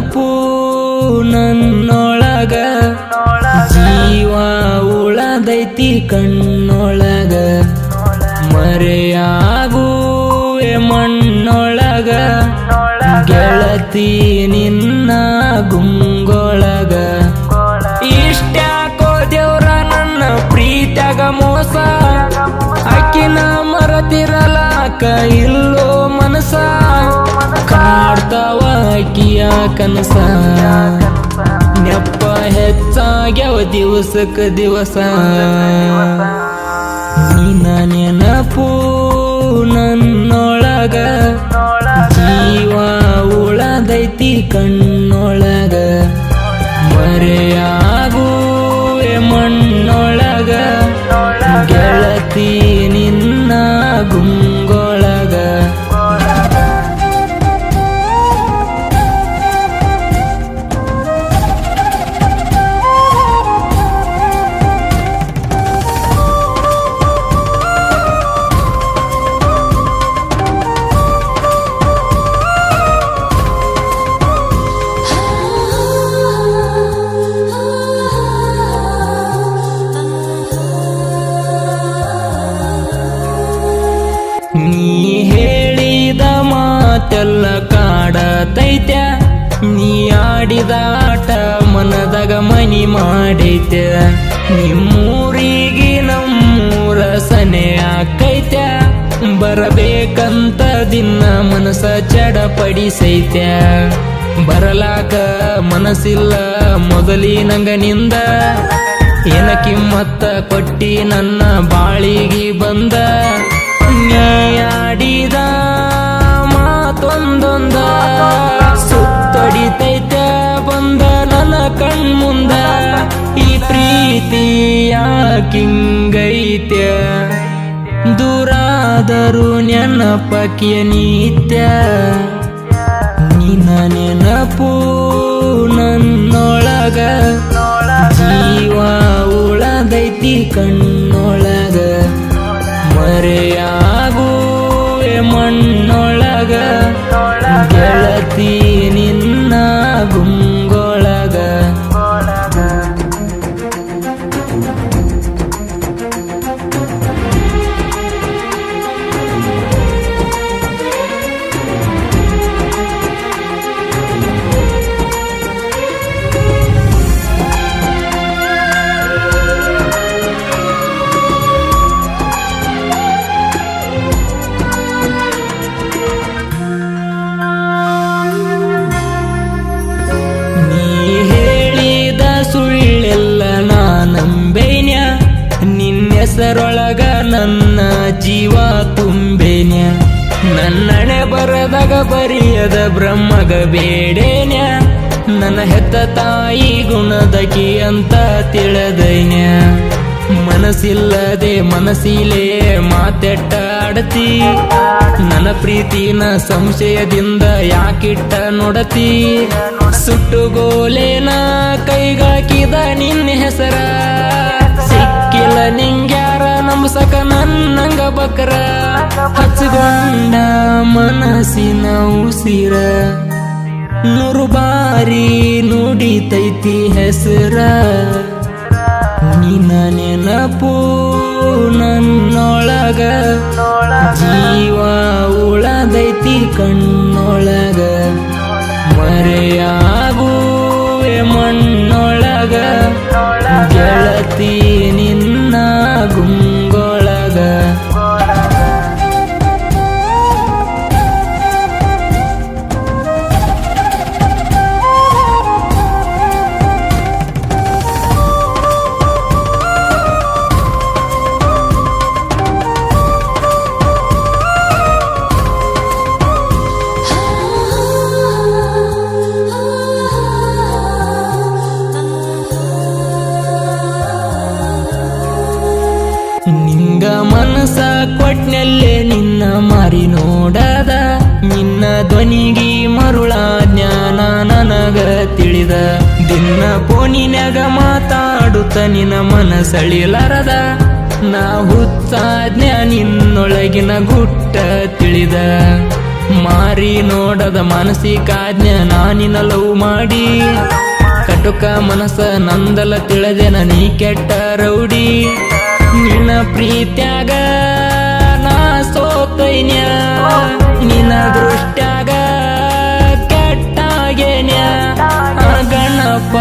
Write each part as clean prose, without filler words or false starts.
ನೆನಪು ನನ್ನೊಳಗ ಜೀವ ಉಳದೈತಿ ಕಣ್ಣೊಳಗ ಮರೆಯಾಗುವೆ ಮಣ್ಣೊಳಗ ಗೆಳತಿ ನಿನ್ನ ಗುಂಗೊಳಗ ಇಷ್ಟ್ಯಾಕೋ ದೇವ್ರ ನನ್ನ ಪ್ರೀತ್ಯಾಗ ಮೋಸ ಅಕ್ಕಿನ ಮರತಿರಲಾಕ ಇಲ್ಲೋ ಮನಸ ಕಾಡ್ತಾವ ಅಕ್ಕಿಯ ಕನಸ ನೆಪ್ಪ ಹೆಚ್ಚಾಗ್ಯವ ದಿವಸಕ್ಕ ದಿವಸ ನಿನ್ನ ನೆನಪು ನನ್ನೊಳಗ ಜೀವ ಉಳದೈತಿ ಕಣ್ಣೊಳಗ ಮರೆಯಾಗುವೆ ಮಣ್ಣೊಳಗ ಗೆಳತಿ ನಿನ್ನ ಗುಂಗೊಳಗ ನೀ ಹೇಳಿದ ಮಾತೆಲ್ಲ ಕಾಡತೈತ್ಯ ನೀ ಆಡಿದ ಆಟ ಮನದಾಗ ಮನಿ ಮಾಡೈತ್ಯ ನಿಮ್ಮೂರಿಗೆ ನಮ್ಮೂರ ಸನೆ ಆಕೈತ್ಯ ಬರಬೇಕಂತ ದಿನ ಮನಸ ಚಡಪಡಿಸೈತ್ಯ ಬರಲಾಕ ಮನಸ್ಸಿಲ್ಲ ಮೊದಲಿನಂಗನಿಂದ ಏನ ಕಿಮ್ಮತ್ತ ಕೊಟ್ಟಿ ನನ್ನ ಬಾಳಿಗೆ ಬಂದ ನೀ ಆಡಿದ ಮಾತೊಂದೊಂದ ಸುತ್ತಡಿತೈತ ಬಂದ ನನ್ನ ಕಣ್ಮುಂದ ಈ ಪ್ರೀತಿ ಯಾಕಿಂಗೈತ್ಯ ದೂರಾದರೂ ನೆನಪಕ್ಕಿಯ ನಿತ್ಯ ನಿನ್ನ ನೆನಪು ನನ್ನೊಳಗ ಜೀವ ಉಳದೈತಿ ಕಣ್ಣೊಳಗ ಮರೆಯಾಗುವೆ ಮಣ್ಣೊಳಗ ಗೆಳತಿ ನಿನ್ನ ಗುಂಗೊಳಗ ಹೆಸರೊಳಗ ನನ್ನ ಜೀವ ತುಂಬೇನ್ಯ ನನ್ನಣೆ ಬರದಾಗ ಬರಿಯದ ಬ್ರಹ್ಮಗ ಬೇಡೇನ್ಯ ನನ್ನ ಹೆತ್ತ ತಾಯಿ ಗುಣದಕಿ ಅಂತ ತಿಳಿದೈನ್ಯ ಮನಸ್ಸಿಲ್ಲದೆ ಮನಸ್ಸಿಲೇ ಮಾತೆಟ್ಟ ಆಡತಿ ನನ್ನ ಪ್ರೀತಿನ ಸಂಶಯದಿಂದ ಯಾಕಿಟ್ಟ ನೋಡತಿ ಸುಟ್ಟುಗೋಲೇನ ಕೈಗಾಕಿದ ನಿನ್ನ ಹೆಸರ ಸಿಕ್ಕಿಲ್ಲ ನಿಂಗ್ಯಾರ ನಂಬಸಕ ನನ್ನಂಗ ಬಕರ ಹಚ್ಚಗೊಂಡ ಮನಸ್ಸಿನ ಉಸಿರ ನೂರು ಬಾರಿ ನುಡಿತೈತಿ ಹೆಸರ ನಿನ್ನ ನೆನಪು ನನ್ನೊಳಗ ಜೀವ ಉಳದೈತಿ ಕಣ್ಣೊಳಗ ಮರೆಯಾಗುವೆ ಮಣ್ಣೊಳಗ ಗೆಳತಿ ನಿನ್ನ ಗುಂಗೊಳಗ ನಿಂಗ ಮನಸ ಕೊಟ್ನಲ್ಲೇ ನಿನ್ನ ಮಾರಿ ನೋಡದ ನಿನ್ನ ಧ್ವನಿಗಿ ಮರುಳ ಜ್ಞಾನ ನನಗ ತಿಳಿದ ದಿನ ಫೋನಿನ್ಯಾಗ ಮಾತಾಡುತ್ತ ನಿನ್ನ ಮನಸಳಿಲಾರದ ನಾ ಹುಚ್ಚಾದ್ನ್ಯ ನಿನ್ನೊಳಗಿನ ಗುಟ್ಟ ತಿಳಿದ ಮಾರಿ ನೋಡದ ಮಾನಸಿಕಾಜ್ಞ ನಾನಿನ ಲವ್ ಮಾಡಿ ಕಟುಕ ಮನಸ್ಸ ನಂದಲ ತಿಳಿದೆನ ನೀ ಕೆಟ್ಟ ರೌಡಿ ನಿನ್ನ ಪ್ರೀತ್ಯಾಗ ನಾ ಸೋತೈನ್ಯ ನಿನ್ನ ದೃಷ್ಟ್ಯಾಗ ಕೆಟ್ಟಾಗೇನ್ಯ ಗಣಪ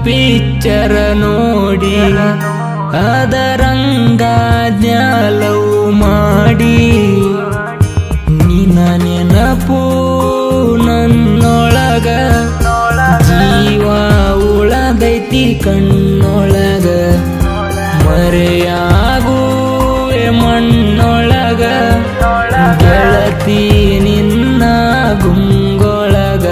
ಪಿಕ್ಚರ ನೋಡಿ ಅದರಂಗಾಜ್ಞ ಲವ್ ಮಾಡಿ ನಿನ್ನ ನೆನಪು ನನ್ನೊಳಗ ಜೀವ ಉಳದೈತಿ ಕಣ್ಣೊಳಗ ಮರೆಯಾಗುವೆ ಮಣ್ಣೊಳಗ ಗೆಳತಿ ನಿನ್ನ ಗುಂಗೊಳಗ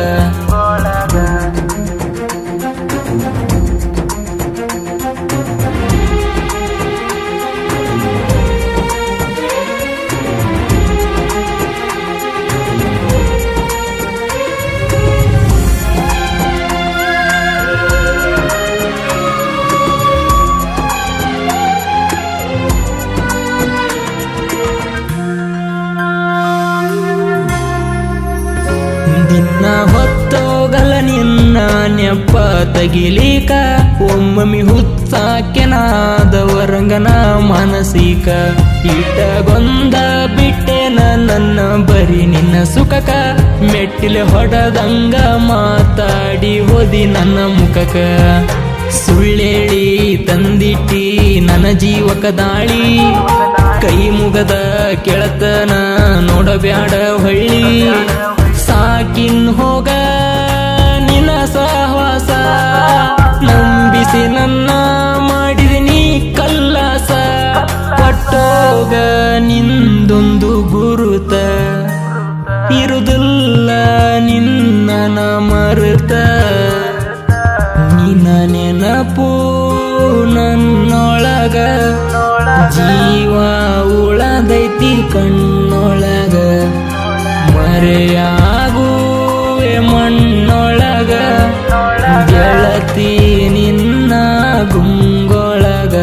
ದಿನ ಹೊತ್ತೋಗಲ ನಿನ್ನ ನೆಪ್ಪ ತಗಿಲಿಕ ಒಮ್ಮಮ್ಮಿ ಹುಚ್ಚಾಕೆನಾದವರಂಗನ ಮಾನಸಿಕ ಇಟಗೊಂದ ಬಿಟ್ಟೆನ ನನ್ನ ಬರಿ ನಿನ್ನ ಸುಖಕ ಮೆಟ್ಟಿಲೆ ಹೊಡದಂಗ ಮಾತಾಡಿ ಹೋದಿ ನನ್ನ ಮುಖಕ ಸುಳ್ಳೇಳಿ ತಂದಿಟ್ಟಿ ನನ್ನ ಜೀವಕ ದಾಳಿ ಕೈ ಮುಗದ ಕೆಳತನ ನೋಡಬ್ಯಾಡ ಹೊಳ್ಳಿ ಸಾಕಿನ್ ಹೋಗ ನಿನ್ನ ಸಹವಾಸ ನಂಬಿಸಿ ನನ್ನ ಮಾಡಿದಿನಿ ಕಲ್ಲಾಸ ಪಟ್ಟೋಗ ನಿಂದೊಂದು ಗುರುತ ಇರುದಿಲ್ಲ ನಿನ್ನ ಮರುತ ನಿನ್ನ ನೆನಪು ನನ್ನೊಳಗ ಜೀವ ಉಳದೈತಿ ಕಣ್ಣೊಳಗ ಮರೆಯಾಗುವೆ ಮಣ್ಣೊಳಗ ಗೆಳತಿ ನಿನ್ನ ಗುಂಗೊಳಗ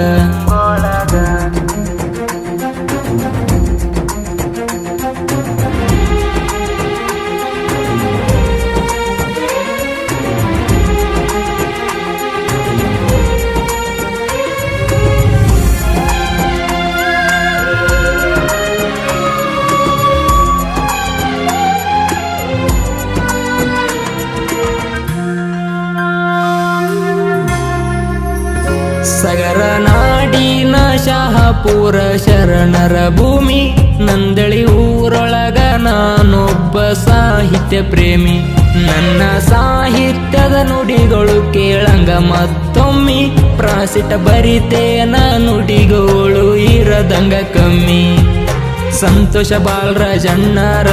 ಸಗರ ನಾಡಿನ ಶಹಾಪುರ ಶರಣರ ಭೂಮಿ ನಂದಳಿ ಊರೊಳಗ ನಾನೊಬ್ಬ ಸಾಹಿತ್ಯ ಪ್ರೇಮಿ ನನ್ನ ಸಾಹಿತ್ಯದ ನುಡಿಗಳು ಕೇಳಂಗ ಮತ್ತೊಮ್ಮಿ ಪ್ರಾಸಿಟ ಬರಿತೇನ ನುಡಿಗಳು ಇರದಂಗ ಕಮ್ಮಿ ಸಂತೋಷ ಬಾಲರಾಜಣ್ಣರ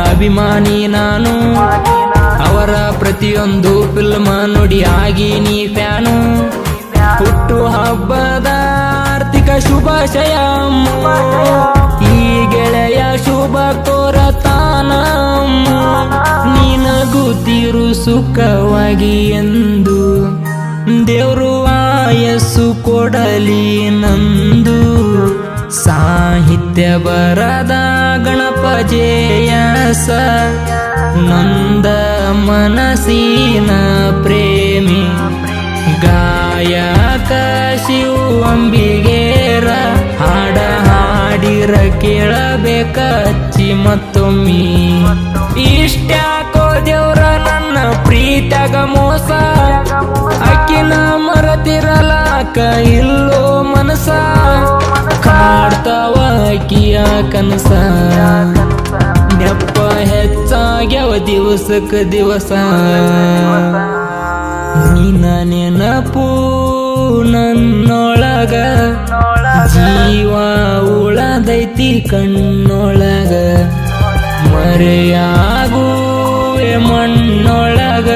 ಅಭಿಮಾನಿ ನಾನು ಅವರ ಪ್ರತಿಯೊಂದು ಫಿಲ್ಮ ನುಡಿ ಆಗಿ ನೀ ಫ್ಯಾನು ಹುಟ್ಟು ಹಬ್ಬದ ಆರ್ಥಿಕ ಶುಭಾಶಯ ಈ ಗೆಳೆಯ ಶುಭ ಕೋರತಾನ ನೀನಗುತ್ತಿರು ಸುಖವಾಗಿ ಎಂದು ದೇವ್ರು ಆಯಸ್ಸು ಕೊಡಲಿ ನಂದು ಸಾಹಿತ್ಯ ಬರದ ಗಣಪ ಜೇಯಸ ನಂದ ಮನಸ್ಸಿನ ಪ್ರೇಮಿ ಗಾಯಕ ಶಿವ ಅಂಬಿಗೇರ ಹಾಡ ಹಾಡಿರ ಕೇಳಬೇಕಚ್ಚಿ ಮತ್ತೊಮ್ಮಿ ಇಷ್ಟ್ಯಾಕೋ ದೇವ್ರ ನನ್ನ ಪ್ರೀತ್ಯಾಗ ಮೋಸ ಅಕ್ಕಿನ ಮರತಿರಲಾಕ ಇಲ್ಲೋ ಮನಸ ಕಾಡ್ತಾವ ಅಕ್ಕಿಯ ಕನಸ ನೆಪ್ಪ ಹೆಚ್ಚಾಗ್ಯವ ದಿವಸಕ್ಕ ದಿವಸ ನಿನ್ನ ನೆನಪು ನನ್ನೊಳಗ ಜೀವ ಉಳದೈತಿ ಕಣ್ಣೊಳಗ ಮರೆಯಾಗುವೆ ಮಣ್ಣೊಳಗ